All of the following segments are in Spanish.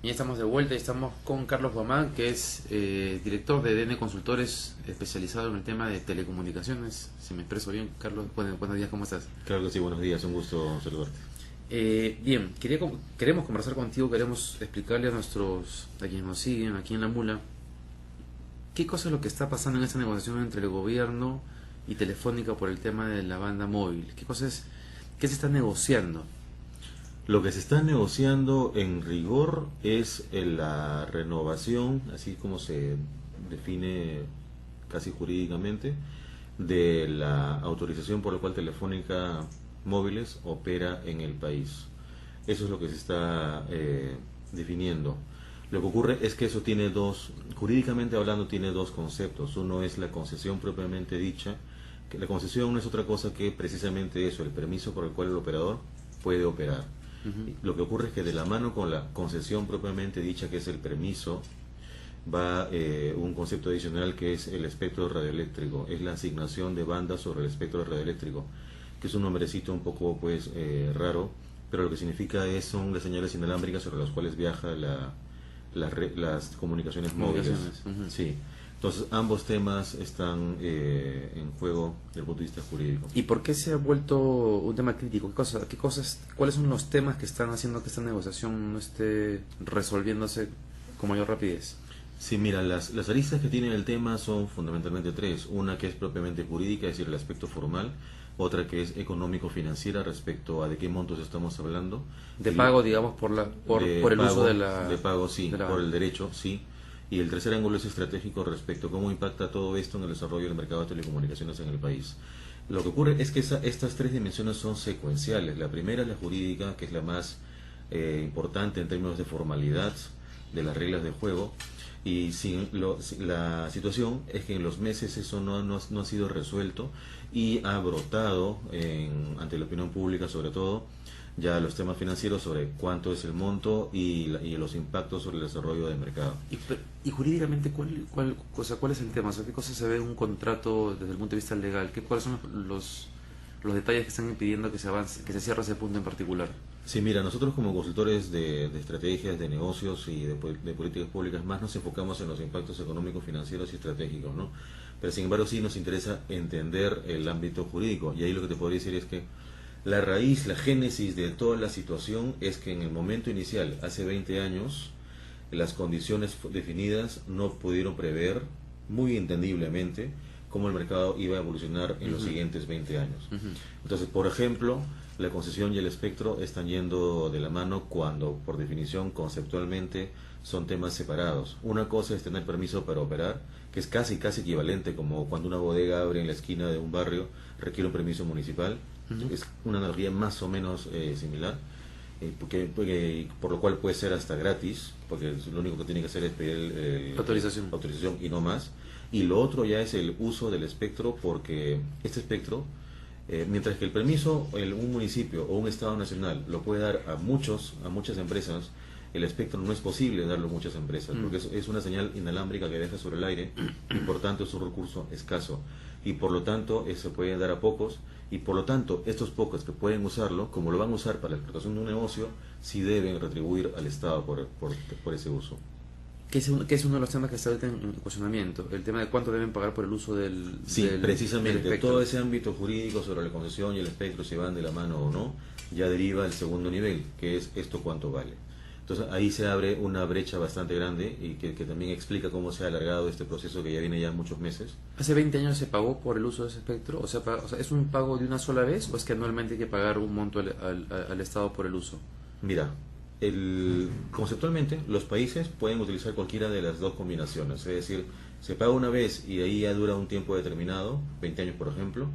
Y ya estamos de vuelta y estamos con Carlos Guamán, que es director de DN Consultores, especializado en el tema de telecomunicaciones. Si me expreso bien, Carlos, buenos días, ¿cómo estás? Claro que sí, buenos días, un gusto saludarte. Bien, queremos conversar contigo, queremos explicarle a quienes nos siguen aquí en La Mula, qué cosa es lo que está pasando en esta negociación entre el gobierno y Telefónica por el tema de la banda móvil. ¿Qué se está negociando? Lo que se está negociando en rigor es la renovación, así como se define casi jurídicamente, de la autorización por la cual Telefónica Móviles opera en el país. Eso es lo que se está definiendo. Lo que ocurre es que eso tiene jurídicamente hablando, tiene dos conceptos. Uno es la concesión propiamente dicha, que la concesión no es otra cosa que precisamente eso, el permiso por el cual el operador puede operar. Lo que ocurre es que de la mano con la concesión propiamente dicha, que es el permiso, va un concepto adicional que es el espectro radioeléctrico, es la asignación de bandas sobre el espectro radioeléctrico, que es un nombrecito un poco raro, pero lo que significa son las señales inalámbricas sobre las cuales viaja las comunicaciones móviles. Sí. Entonces ambos temas están en juego desde el punto de vista jurídico. ¿Y por qué se ha vuelto un tema crítico? ¿Cuáles son los temas que están haciendo que esta negociación no esté resolviéndose con mayor rapidez? Sí, mira, las aristas que tiene el tema son fundamentalmente tres. Una que es propiamente jurídica, es decir, el aspecto formal. Otra que es económico-financiera respecto a de qué montos estamos hablando. De pago, digamos, por el uso de la... De pago, sí, por el derecho, sí. Y el tercer ángulo es estratégico respecto a cómo impacta todo esto en el desarrollo del mercado de telecomunicaciones en el país. Lo que ocurre es que estas tres dimensiones son secuenciales. La primera es la jurídica, que es la más importante en términos de formalidad de las reglas de juego. Y la situación es que en los meses eso no ha sido resuelto y ha brotado ante la opinión pública, sobre todo, ya los temas financieros sobre cuánto es el monto y los impactos sobre el desarrollo del mercado. Y jurídicamente, ¿cuál es el tema? O sea, ¿qué cosas se ve en un contrato desde el punto de vista legal? ¿Cuáles son los detalles que están impidiendo que se cierre ese punto en particular? Sí, mira, nosotros como consultores de estrategias, de negocios y de políticas públicas más nos enfocamos en los impactos económicos, financieros y estratégicos, ¿no? Pero sin embargo sí nos interesa entender el ámbito jurídico, y ahí lo que te podría decir es que la raíz, la génesis de toda la situación es que en el momento inicial, hace 20 años, las condiciones definidas no pudieron prever, muy entendiblemente, cómo el mercado iba a evolucionar en los siguientes 20 años. Entonces, por ejemplo, la concesión y el espectro están yendo de la mano cuando, por definición, conceptualmente, son temas separados. Una cosa es tener permiso para operar, que es casi equivalente como cuando una bodega abre en la esquina de un barrio, requiere un permiso municipal. Es una analogía más o menos similar, por lo cual puede ser hasta gratis, porque lo único que tiene que hacer es pedir autorización y no más. Y lo otro ya es el uso del espectro, porque este espectro, mientras que el permiso un municipio o un estado nacional lo puede dar a muchas empresas, el espectro no es posible darlo a muchas empresas, porque es una señal inalámbrica que deja sobre el aire y por tanto es un recurso escaso, y por lo tanto se puede dar a pocos, y por lo tanto estos pocos que pueden usarlo, como lo van a usar para la explotación de un negocio, sí deben retribuir al Estado por ese uso. ¿Qué es uno de los temas que está ahorita en cuestionamiento? El tema de cuánto deben pagar por el uso del precisamente, del todo ese ámbito jurídico sobre la concesión y el espectro, si van de la mano o no, ya deriva el segundo nivel, que es esto cuánto vale. Entonces ahí se abre una brecha bastante grande y que también explica cómo se ha alargado este proceso que ya viene ya muchos meses. ¿Hace 20 años se pagó por el uso de ese espectro? O sea, ¿es un pago de una sola vez o es que anualmente hay que pagar un monto al Estado por el uso? Mira, conceptualmente los países pueden utilizar cualquiera de las dos combinaciones, es decir, se paga una vez y ahí ya dura un tiempo determinado, 20 años por ejemplo,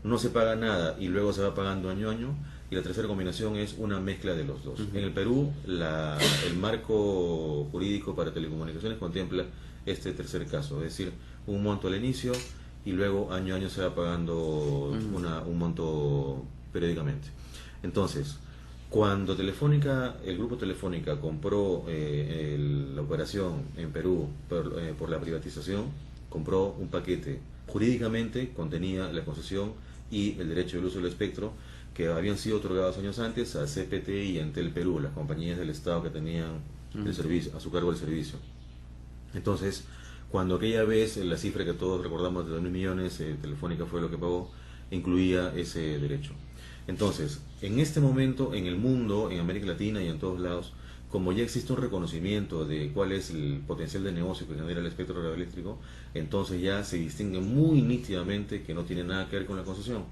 no se paga nada y luego se va pagando año a año, y la tercera combinación es una mezcla de los dos. En el Perú, el marco jurídico para telecomunicaciones contempla este tercer caso, es decir, un monto al inicio y luego año a año se va pagando un monto periódicamente. Entonces, cuando el grupo Telefónica compró la operación en Perú por la privatización, compró un paquete. Jurídicamente contenía la concesión y el derecho del uso del espectro que habían sido otorgados años antes a CPT y Entel Perú, las compañías del Estado que tenían el servicio, a su cargo el servicio. Entonces, cuando aquella vez la cifra que todos recordamos de 2.000 millones, Telefónica fue lo que pagó, incluía ese derecho. Entonces, en este momento, en el mundo, en América Latina y en todos lados, como ya existe un reconocimiento de cuál es el potencial de negocio que genera el espectro radioeléctrico, entonces ya se distingue muy nítidamente que no tiene nada que ver con la concesión.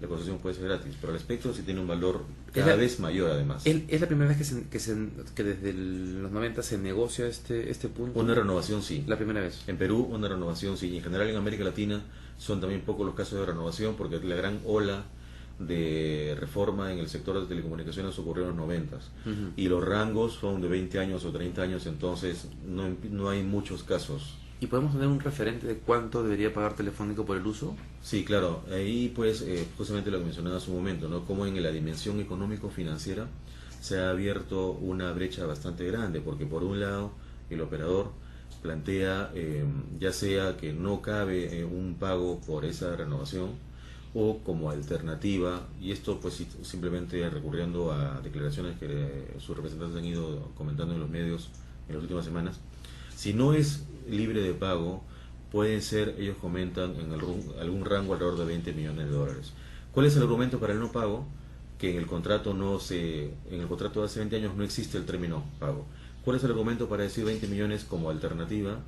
La concesión puede ser gratis, pero el espectro sí tiene un valor cada vez mayor además. ¿Es la primera vez que desde los 90 se negocia este punto? Una renovación sí. La primera vez. En Perú una renovación sí. Y en general en América Latina son también pocos los casos de renovación porque la gran ola de reforma en el sector de telecomunicaciones ocurrió en los 90 y los rangos son de 20 años o 30 años, entonces no hay muchos casos. ¿Y podemos tener un referente de cuánto debería pagar Telefónica por el uso? Sí, claro, ahí pues justamente lo que mencionaba hace un momento, ¿no? Como en la dimensión económico-financiera se ha abierto una brecha bastante grande, porque por un lado el operador plantea ya sea que no cabe un pago por esa renovación, o como alternativa, y esto pues simplemente recurriendo a declaraciones que sus representantes han ido comentando en los medios en las últimas semanas, si no es libre de pago, pueden ser, ellos comentan, en algún rango alrededor de 20 millones de dólares. ¿Cuál es el argumento para el no pago? Que en el contrato en el contrato de hace 20 años no existe el término pago. ¿Cuál es el argumento para decir 20 millones como alternativa?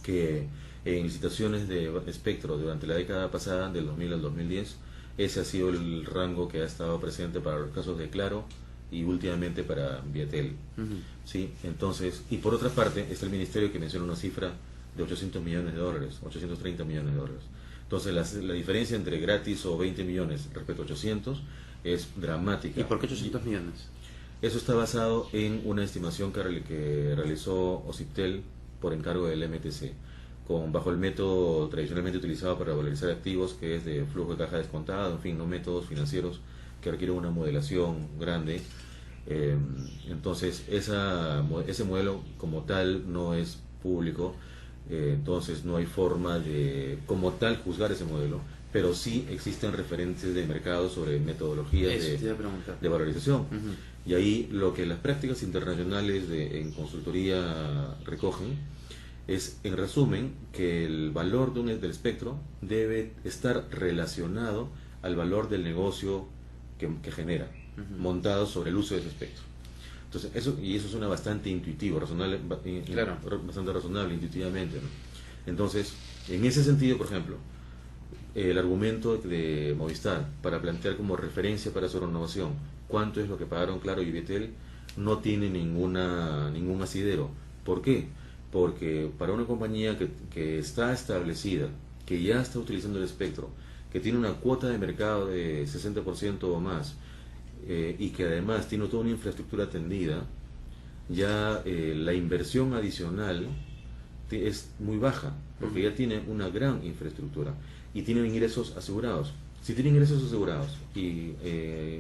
Que en licitaciones de espectro durante la década pasada, del 2000 al 2010, ese ha sido el rango que ha estado presente para los casos de Claro y últimamente para Viatel. ¿Sí? Entonces, y por otra parte está el ministerio que menciona una cifra de 800 millones de dólares, 830 millones de dólares. Entonces la diferencia entre gratis o 20 millones respecto a 800 es dramática. ¿Y por qué 800 millones? Eso está basado en una estimación que realizó OCIPTEL por encargo del MTC, bajo el método tradicionalmente utilizado para valorizar activos, que es de flujo de caja descontado, en fin, no métodos financieros que requieren una modelación grande. Entonces ese modelo como tal no es público, entonces no hay forma de como tal juzgar ese modelo, pero sí existen referentes de mercado sobre metodologías de valorización. Y ahí lo que las prácticas internacionales en consultoría recogen es, en resumen, que el valor del espectro debe estar relacionado al valor del negocio que genera, montado sobre el uso de ese espectro. Entonces, eso suena bastante intuitivo, razonable, claro, bastante razonable intuitivamente, ¿no? Entonces, en ese sentido, por ejemplo, el argumento de Movistar para plantear como referencia para su renovación cuánto es lo que pagaron Claro y Viettel no tiene ningún asidero. ¿Por qué? Porque para una compañía que está establecida, que ya está utilizando el espectro, que tiene una cuota de mercado de 60% o más, y que además tiene toda una infraestructura atendida, ya la inversión adicional es muy baja, porque ya tiene una gran infraestructura y tienen ingresos asegurados. Si tienen ingresos asegurados y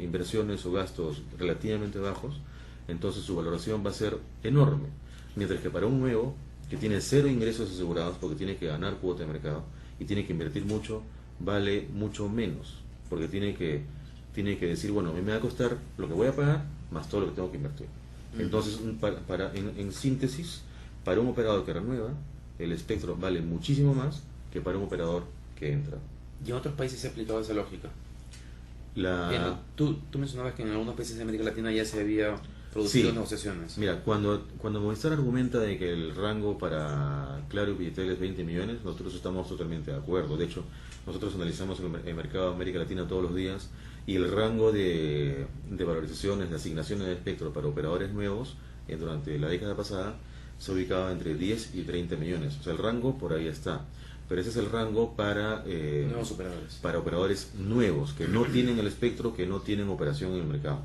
inversiones o gastos relativamente bajos, entonces su valoración va a ser enorme. Mientras que para un nuevo, que tiene cero ingresos asegurados porque tiene que ganar cuota de mercado y tiene que invertir mucho, vale mucho menos, porque tiene que decir, bueno, a mí me va a costar lo que voy a pagar más todo lo que tengo que invertir. Entonces, en síntesis, para un operador que renueva, el espectro vale muchísimo más que para un operador que entra. ¿Y en otros países se ha aplicado esa lógica? Tú mencionabas que en algunos países de América Latina ya se había producido negociaciones. Mira, cuando Movistar argumenta de que el rango para Claro y Viettel es 20 millones, nosotros estamos totalmente de acuerdo. De hecho, nosotros analizamos el mercado de América Latina todos los días y el rango de valorizaciones, de asignaciones de espectro para operadores nuevos durante la década pasada se ubicaba entre 10 y 30 millones. O sea, el rango por ahí está. Pero ese es el rango para nuevos operadores. Para operadores nuevos, que no tienen el espectro, que no tienen operación en el mercado.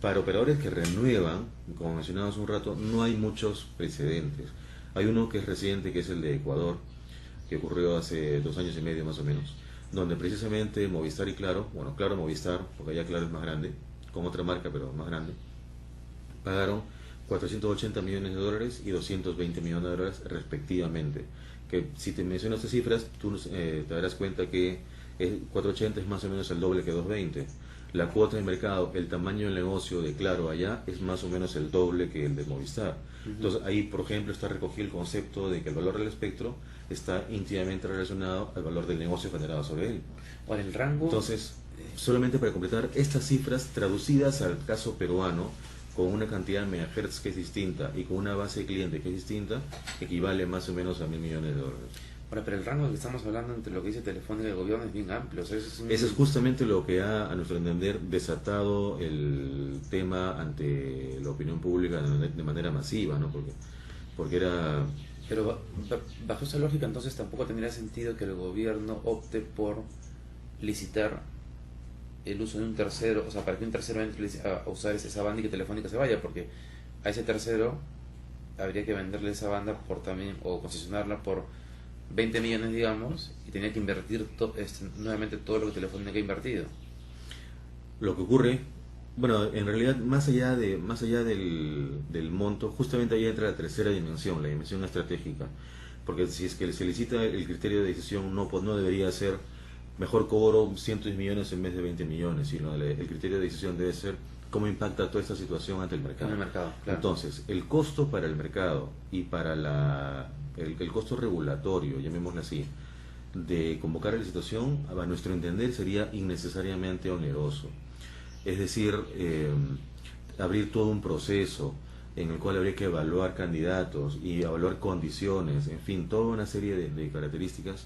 Para operadores que renuevan, como mencionaba hace un rato, no hay muchos precedentes. Hay uno que es reciente, que es el de Ecuador, que ocurrió hace 2 años y medio más o menos, donde precisamente Movistar y Claro, bueno, Claro Movistar, porque allá Claro es más grande, con otra marca pero más grande, pagaron 480 millones de dólares y 220 millones de dólares respectivamente. Que si te menciono estas cifras, tú te darás cuenta que 480 es más o menos el doble que 220. la cuota de mercado, el tamaño del negocio de Claro allá es más o menos el doble que el de Movistar. Entonces ahí, por ejemplo, está recogido el concepto de que el valor del espectro está íntimamente relacionado al valor del negocio generado sobre él. Ahora, el rango... Entonces, solamente para completar, estas cifras traducidas al caso peruano, con una cantidad de megahertz que es distinta y con una base de cliente que es distinta, equivale más o menos a $1.000 millones. Ahora, pero el rango que estamos hablando entre lo que dice Telefónica y el gobierno es bien amplio. O sea, Eso es justamente lo que ha, a nuestro entender, desatado el tema ante la opinión pública de manera masiva, ¿no? Porque era... Pero bajo esa lógica, entonces tampoco tendría sentido que el gobierno opte por licitar el uso de un tercero, o sea, para que un tercero entre a usar esa banda y que Telefónica se vaya, porque a ese tercero habría que venderle esa banda por también, o concesionarla por 20 millones, digamos, y tenía que invertir nuevamente todo lo que Telefónica ha invertido. Lo que ocurre, bueno, en realidad, más allá del monto, justamente ahí entra la tercera dimensión, la dimensión estratégica, porque si es que se licita, el criterio de decisión no debería ser mejor cobro cientos de millones en vez de 20 millones, sino el criterio de decisión debe ser cómo impacta toda esta situación ante el mercado. En el mercado, claro. Entonces, el costo para el mercado y para el costo regulatorio, llamémoslo así, de convocar a la licitación, a nuestro entender, sería innecesariamente oneroso. Es decir, abrir todo un proceso en el cual habría que evaluar candidatos y evaluar condiciones, en fin, toda una serie de características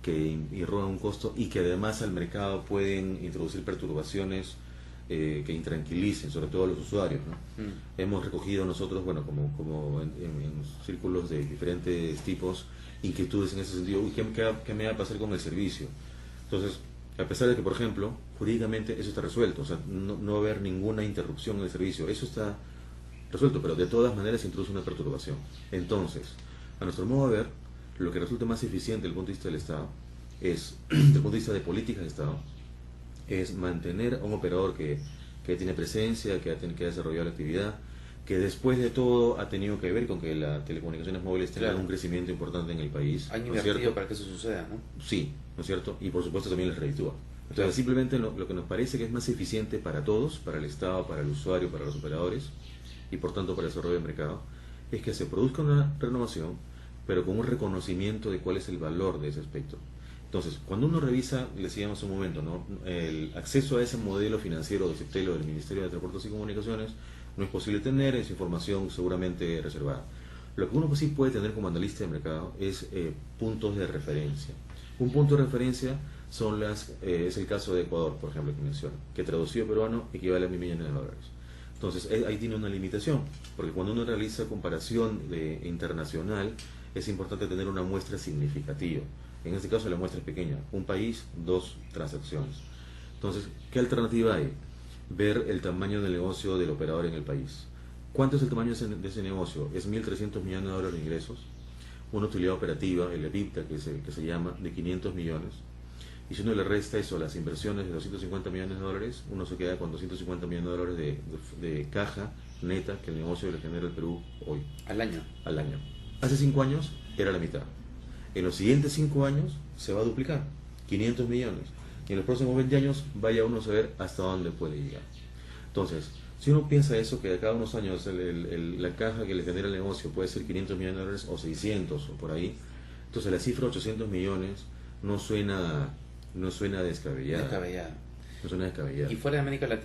que irrogan un costo y que además al mercado pueden introducir perturbaciones que intranquilicen, sobre todo a los usuarios, ¿no? Hemos recogido nosotros, bueno, como en círculos de diferentes tipos, inquietudes en ese sentido. Uy, ¿qué me va a pasar con el servicio? Entonces, a pesar de que, por ejemplo, jurídicamente eso está resuelto, o sea, no va a haber ninguna interrupción en el servicio, eso está resuelto, pero de todas maneras introduce una perturbación. Entonces, a nuestro modo de ver, lo que resulta más eficiente desde el punto de vista del Estado es, desde el punto de vista de políticas de Estado, es mantener a un operador que tiene presencia, que ha desarrollado la actividad, que después de todo ha tenido que ver con que las telecomunicaciones móviles tengan un crecimiento importante en el país. Han invertido para que eso suceda, ¿no? Sí, ¿no es cierto? Y por supuesto también les reditúa. Entonces, simplemente lo que nos parece que es más eficiente para todos, para el Estado, para el usuario, para los operadores, y por tanto para el desarrollo del mercado, es que se produzca una renovación, pero con un reconocimiento de cuál es el valor de ese aspecto. Entonces, cuando uno revisa, le decíamos un momento, ¿no?, el acceso a ese modelo financiero de CEPTEL del Ministerio de Transportes y Comunicaciones no es posible tener, es información seguramente reservada. Lo que uno sí puede tener como analista de mercado es puntos de referencia. Un punto de referencia es el caso de Ecuador, por ejemplo, que menciono, que traducido peruano equivale a $1.000 millones. Entonces, ahí tiene una limitación, porque cuando uno realiza comparación internacional, es importante tener una muestra significativa. En este caso la muestra es pequeña, un país, 2 transacciones. Entonces, ¿qué alternativa hay? Ver el tamaño del negocio del operador en el país. ¿Cuánto es el tamaño de ese negocio? Es $1.300 millones de ingresos, una utilidad operativa, el EBITDA que se llama, de 500 millones. Y si uno le resta eso a las inversiones de $250 millones, uno se queda con $250 millones de caja neta que el negocio le genera al Perú hoy. Al año. Al año. Hace 5 años era la mitad. En los siguientes 5 años se va a duplicar, 500 millones. Y en los próximos 20 años vaya uno a saber hasta dónde puede llegar. Entonces, si uno piensa eso, que de cada unos años la caja que le genera el negocio puede ser $500 millones o 600 o por ahí, entonces la cifra 800 millones no suena descabellada. Descabellada. No suena descabellada. Y fuera de América Latina.